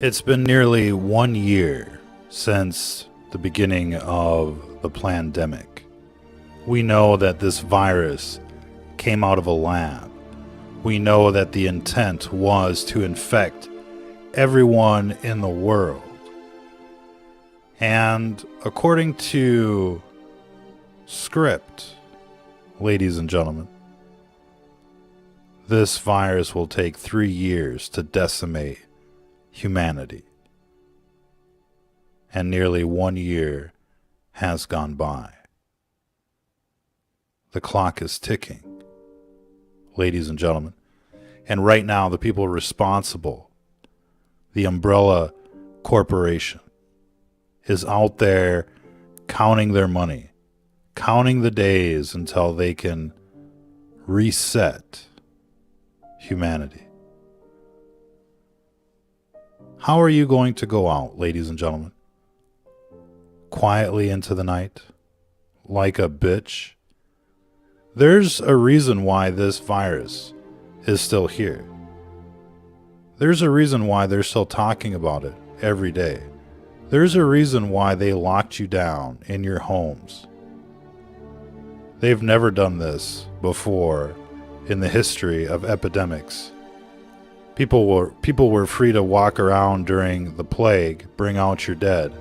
It's been nearly 1 year since the beginning of the pandemic. We know that this virus came out of a lab. We know that the intent was to infect everyone in the world. And according to script, ladies and gentlemen, this virus will take 3 years to decimate humanity. And nearly 1 year has gone by. The clock is ticking, ladies and gentlemen. And right now, the people responsible, the umbrella corporation, is out there counting their money, counting the days until they can reset humanity. How are you going to go out, ladies and gentlemen? Quietly into the night, like a bitch? There's a reason why this virus is still here. There's a reason why they're still talking about it every day. There's a reason why they locked you down in your homes. They've never done this before in the history of epidemics. People were free to walk around during the plague, bring out your dead.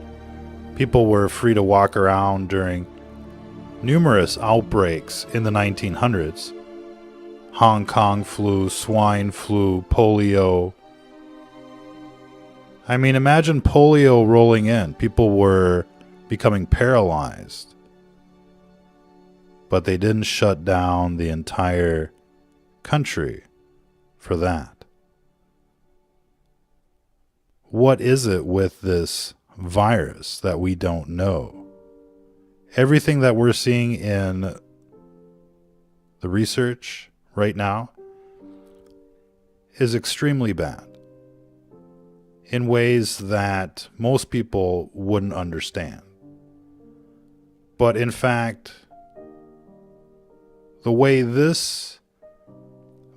People were free to walk around during numerous outbreaks in the 1900s. Hong Kong flu, swine flu, polio. I mean, imagine polio rolling in. People were becoming paralyzed. But they didn't shut down the entire country for that. What is it with this virus that we don't know? Everything that we're seeing in the research right now is extremely bad in ways that most people wouldn't understand. But in fact, the way this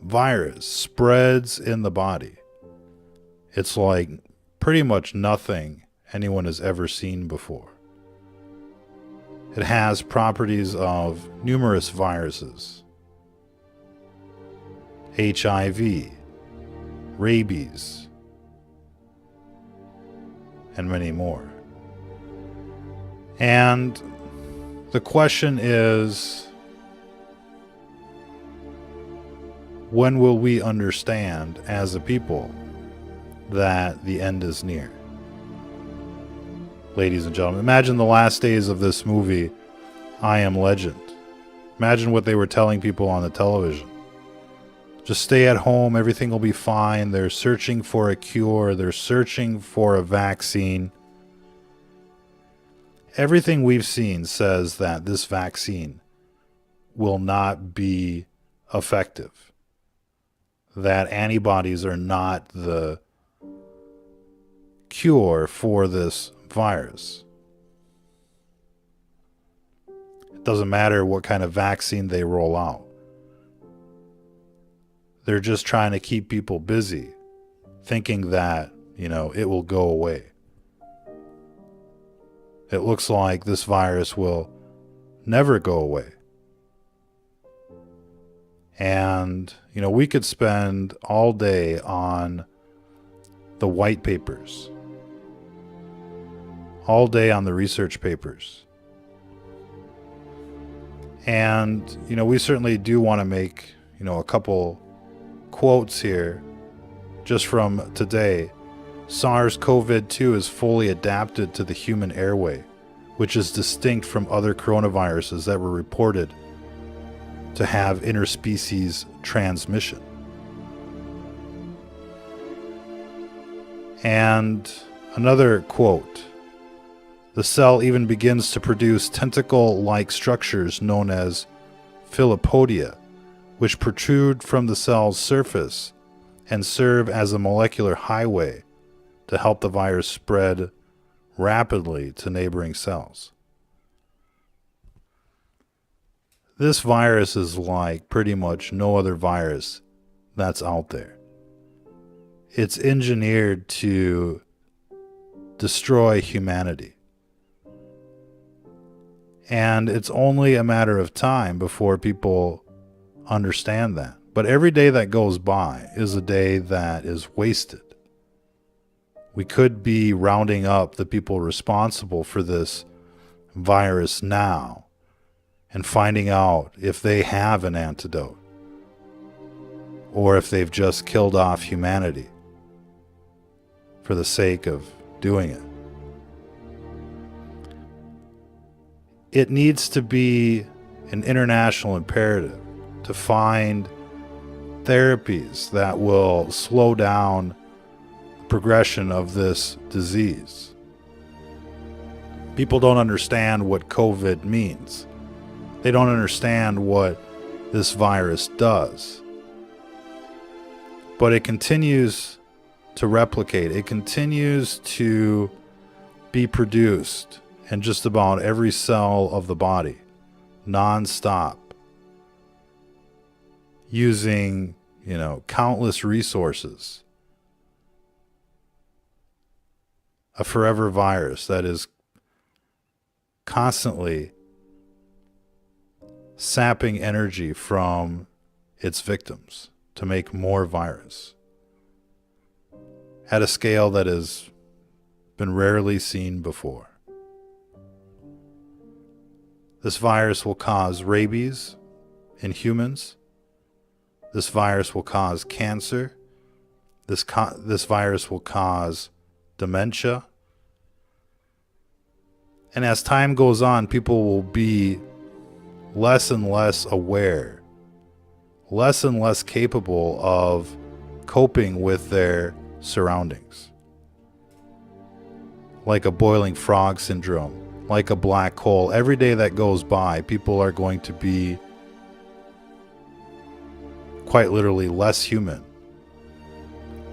virus spreads in the body, it's like pretty much nothing anyone has ever seen before. It has properties of numerous viruses: HIV, rabies, and many more. And the question is, when will we understand as a people that the end is near? Ladies and gentlemen, imagine the last days of this movie, I Am Legend. Imagine what they were telling people on the television. Just stay at home, everything will be fine. They're searching for a cure, they're searching for a vaccine. Everything we've seen says that this vaccine will not be effective, that antibodies are not the cure for this virus. It doesn't matter what kind of vaccine they roll out. They're just trying to keep people busy, thinking that, it will go away. It looks like this virus will never go away. And, we could spend all day on the white papers, all day on the research papers. And, we certainly do want to make, a couple quotes here just from today. SARS-CoV-2 is fully adapted to the human airway, which is distinct from other coronaviruses that were reported to have interspecies transmission. And another quote: the cell even begins to produce tentacle-like structures known as filopodia, which protrude from the cell's surface and serve as a molecular highway to help the virus spread rapidly to neighboring cells. This virus is like pretty much no other virus that's out there. It's engineered to destroy humanity. And it's only a matter of time before people understand that. But every day that goes by is a day that is wasted. We could be rounding up the people responsible for this virus now and finding out if they have an antidote or if they've just killed off humanity for the sake of doing it. It needs to be an international imperative to find therapies that will slow down the progression of this disease. People don't understand what COVID means. They don't understand what this virus does. But it continues to replicate. It continues to be produced in just about every cell of the body, non-stop, using, countless resources. A forever virus that is constantly sapping energy from its victims to make more virus at a scale that has been rarely seen before. This virus will cause rabies in humans. This virus will cause cancer. This virus will cause dementia. And as time goes on, people will be less and less aware, less and less capable of coping with their surroundings. Like a boiling frog syndrome, like a black hole. Every day that goes by, people are going to be quite literally less human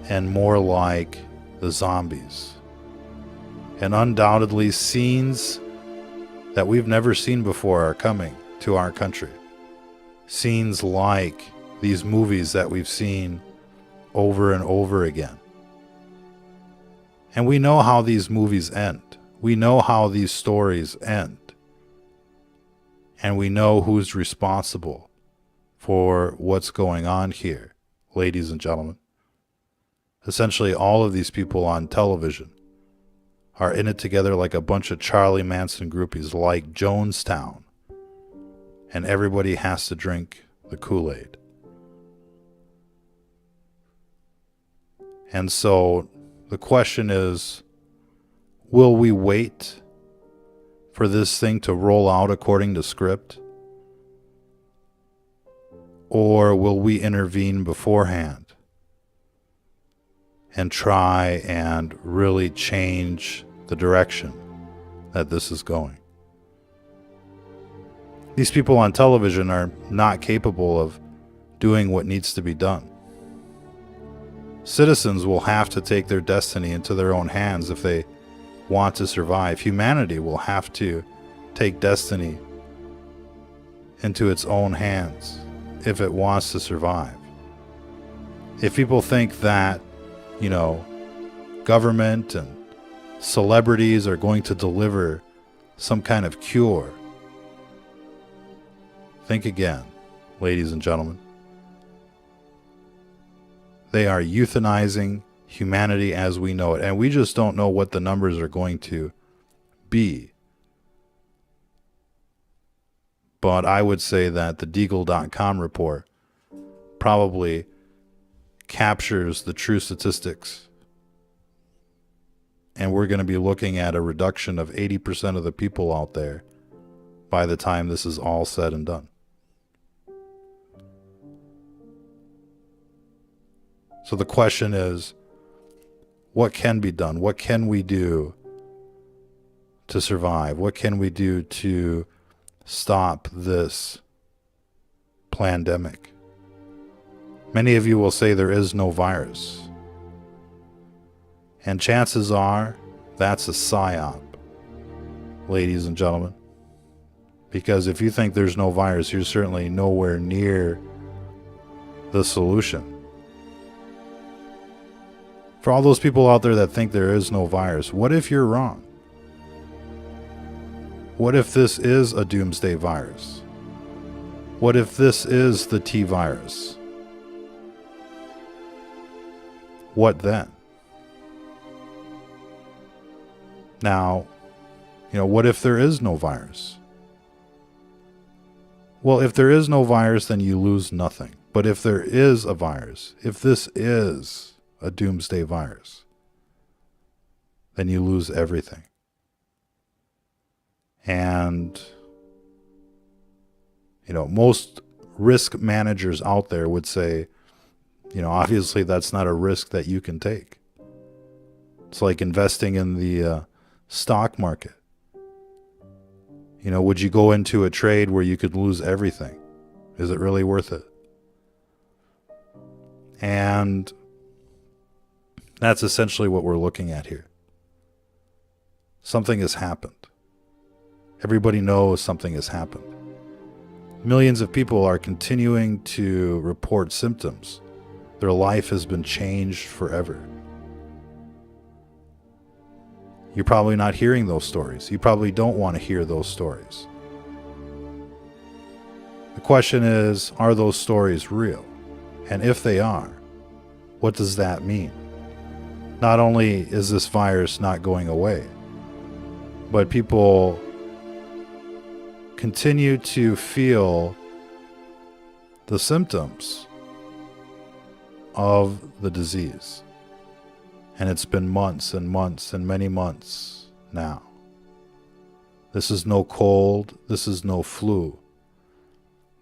and more like the zombies. And undoubtedly, scenes that we've never seen before are coming to our country. Scenes like these movies that we've seen over and over again. And we know how these movies end. We know how these stories end. And we know who's responsible for what's going on here, ladies and gentlemen. Essentially, all of these people on television are in it together like a bunch of Charlie Manson groupies, like Jonestown. And everybody has to drink the Kool-Aid. And so the question is, will we wait for this thing to roll out according to script? Or will we intervene beforehand and try and really change the direction that this is going? These people on television are not capable of doing what needs to be done. Citizens will have to take their destiny into their own hands if they want to survive. Humanity will have to take destiny into its own hands if it wants to survive. If people think that, government and celebrities are going to deliver some kind of cure, think again, ladies and gentlemen. They are euthanizing humanity as we know it, and we just don't know what the numbers are going to be. But I would say that the Deagle.com report probably captures the true statistics. And we're going to be looking at a reduction of 80% of the people out there by the time this is all said and done. So the question is, what can be done? What can we do to survive? What can we do to stop this pandemic? Many of you will say there is no virus. And chances are that's a psyop, ladies and gentlemen. Because if you think there's no virus, you're certainly nowhere near the solution. For all those people out there that think there is no virus, what if you're wrong? What if this is a doomsday virus? What if this is the T virus? What then? Now, what if there is no virus? Well, if there is no virus, then you lose nothing. But if there is a virus, if this is a doomsday virus, then you lose everything. And, most risk managers out there would say, obviously that's not a risk that you can take. It's like investing in the stock market. Would you go into a trade where you could lose everything? Is it really worth it? And that's essentially what we're looking at here. Something has happened. Everybody knows something has happened. Millions of people are continuing to report symptoms. Their life has been changed forever. You're probably not hearing those stories. You probably don't want to hear those stories. The question is, are those stories real? And if they are, what does that mean? Not only is this virus not going away, but people continue to feel the symptoms of the disease. And it's been months and months and many months now. This is no cold. This is no flu.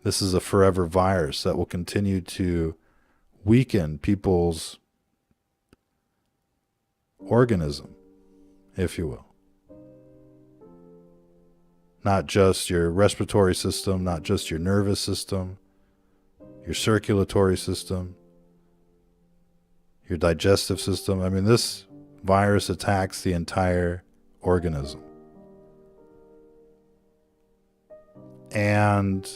This is a forever virus that will continue to weaken people's organism, if you will. Not just your respiratory system, not just your nervous system, your circulatory system, your digestive system. I mean, this virus attacks the entire organism. And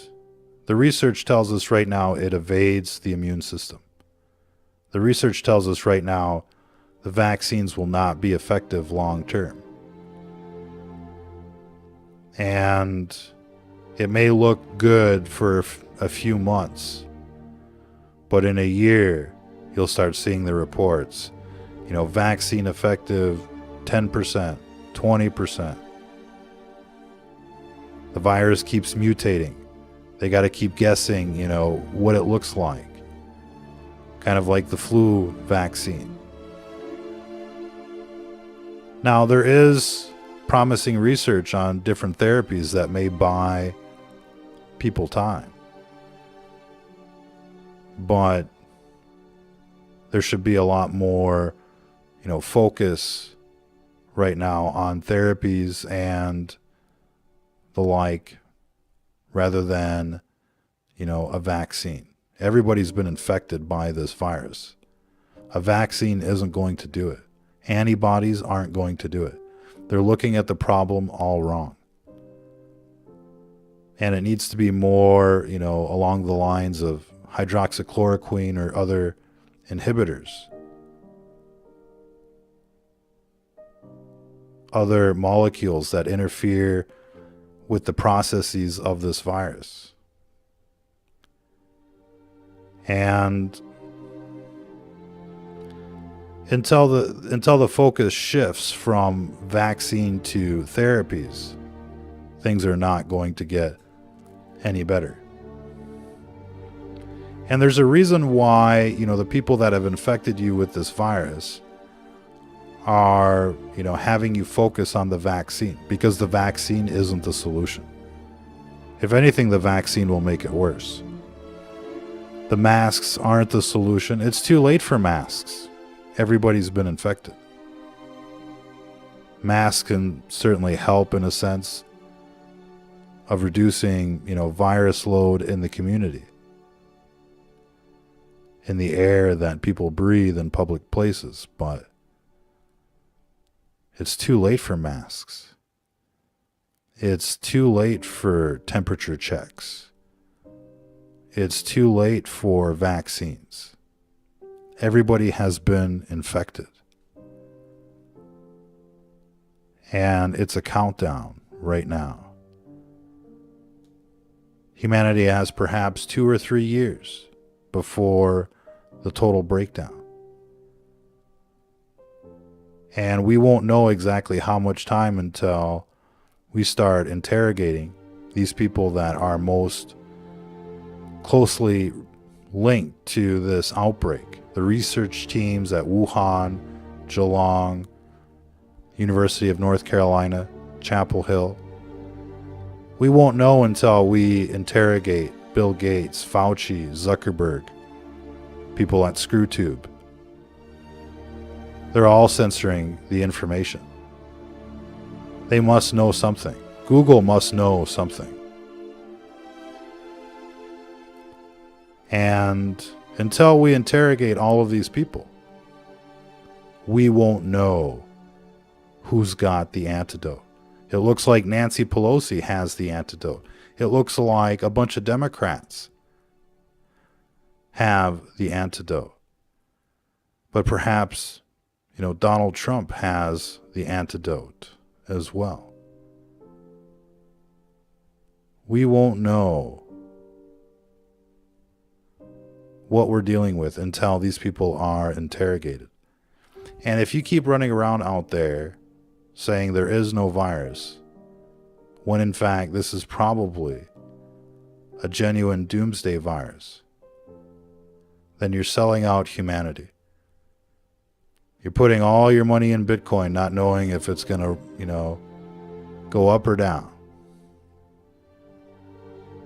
the research tells us right now it evades the immune system. The research tells us right now the vaccines will not be effective long term. And it may look good for a few months, but in a year, you'll start seeing the reports. Vaccine effective 10%, 20%. The virus keeps mutating. They got to keep guessing, what it looks like. Kind of like the flu vaccine. Now, there is promising research on different therapies that may buy people time. But there should be a lot more, focus right now on therapies and the like, rather than, a vaccine. Everybody's been infected by this virus. A vaccine isn't going to do it. Antibodies aren't going to do it. They're looking at the problem all wrong. And it needs to be more, along the lines of hydroxychloroquine or other inhibitors. Other molecules that interfere with the processes of this virus. And until the focus shifts from vaccine to therapies, things are not going to get any better. And there's a reason why, the people that have infected you with this virus are, having you focus on the vaccine, because the vaccine isn't the solution. If anything, the vaccine will make it worse. The masks aren't the solution. It's too late for masks. Everybody's been infected. Masks can certainly help in a sense of reducing, virus load in the community, in the air that people breathe in public places, but it's too late for masks. It's too late for temperature checks. It's too late for vaccines. Everybody has been infected. And it's a countdown right now. Humanity has perhaps 2 or 3 years before the total breakdown. And we won't know exactly how much time until we start interrogating these people that are most closely linked to this outbreak. The research teams at Wuhan, Geelong, University of North Carolina, Chapel Hill. We won't know until we interrogate Bill Gates, Fauci, Zuckerberg, people at ScrewTube. They're all censoring the information. They must know something. Google must know something. And until we interrogate all of these people, we won't know who's got the antidote. It looks like Nancy Pelosi has the antidote. It looks like a bunch of Democrats have the antidote. But perhaps, Donald Trump has the antidote as well. We won't know what we're dealing with until these people are interrogated. And if you keep running around out there saying there is no virus, when in fact this is probably a genuine doomsday virus, then you're selling out humanity. You're putting all your money in Bitcoin, not knowing if it's going to, go up or down.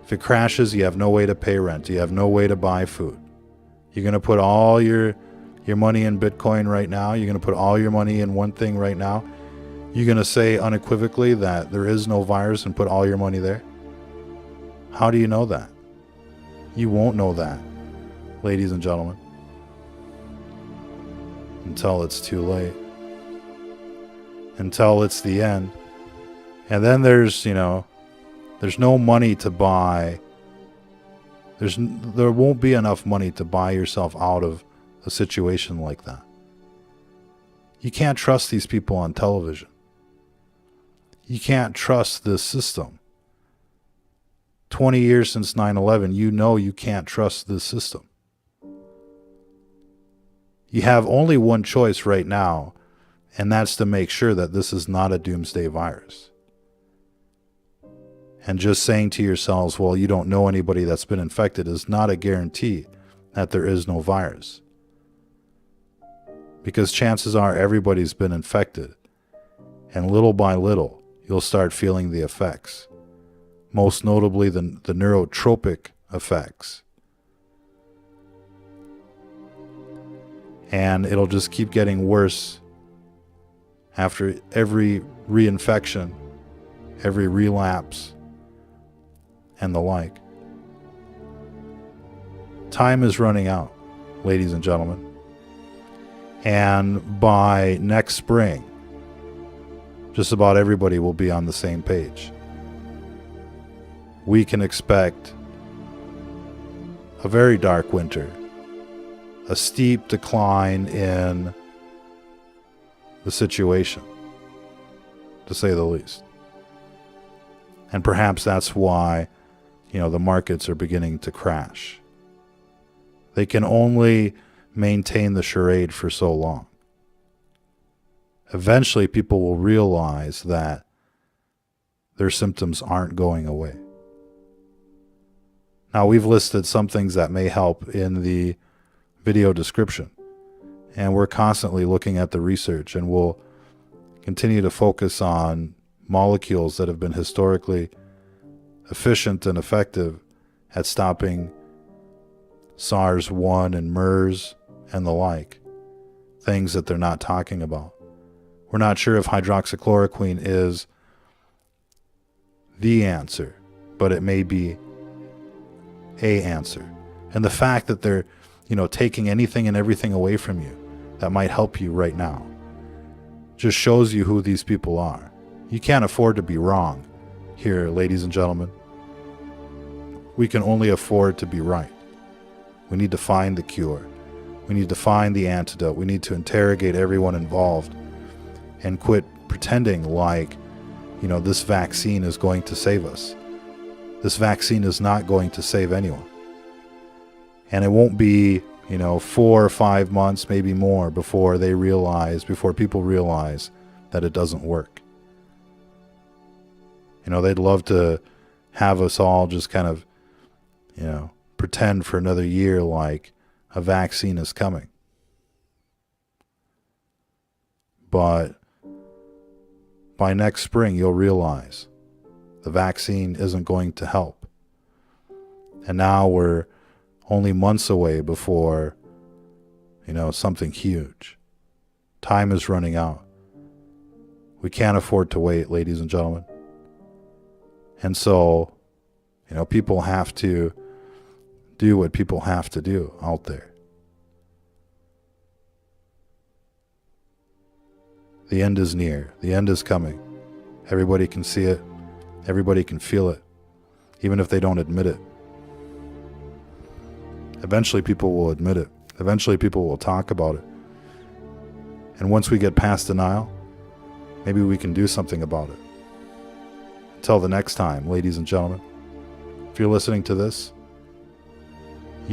If it crashes, you have no way to pay rent. You have no way to buy food. You're going to put all your money in Bitcoin right now. You're going to put all your money in one thing right now. You're going to say unequivocally that there is no virus and put all your money there. How do you know that? You won't know that, ladies and gentlemen, until it's too late. Until it's the end. And then there's no money to buy. There won't be enough money to buy yourself out of a situation like that. You can't trust these people on television. You can't trust this system. 20 years since 9/11, you can't trust this system. You have only one choice right now, and that's to make sure that this is not a doomsday virus. And just saying to yourselves, well, you don't know anybody that's been infected is not a guarantee that there is no virus. Because chances are everybody's been infected. And little by little, you'll start feeling the effects. Most notably the neurotropic effects. And it'll just keep getting worse after every reinfection, every relapse, and the like. Time is running out, ladies and gentlemen. And by next spring, just about everybody will be on the same page. We can expect a very dark winter, a steep decline in the situation, to say the least. And perhaps that's why, the markets are beginning to crash. They can only maintain the charade for so long. Eventually, people will realize that their symptoms aren't going away. Now, we've listed some things that may help in the video description, and we're constantly looking at the research, and we'll continue to focus on molecules that have been historically efficient and effective at stopping SARS-1 and MERS and the like, things that they're not talking about. We're not sure if hydroxychloroquine is the answer, but it may be a answer. And the fact that they're, taking anything and everything away from you that might help you right now just shows you who these people are. You can't afford to be wrong here, ladies and gentlemen. We can only afford to be right. We need to find the cure. We need to find the antidote. We need to interrogate everyone involved and quit pretending like, this vaccine is going to save us. This vaccine is not going to save anyone. And it won't be, 4 or 5 months, maybe more, before people realize that it doesn't work. They'd love to have us all just kind of, pretend for another year like a vaccine is coming. But by next spring, you'll realize the vaccine isn't going to help. And now we're only months away before, something huge. Time is running out. We can't afford to wait, ladies and gentlemen. And so, people have to do what people have to do out there. The end is near. The end is coming. Everybody can see it. Everybody can feel it, even if they don't admit it. Eventually people will admit it. Eventually people will talk about it. And once we get past denial, maybe we can do something about it. Until the next time, ladies and gentlemen, if you're listening to this,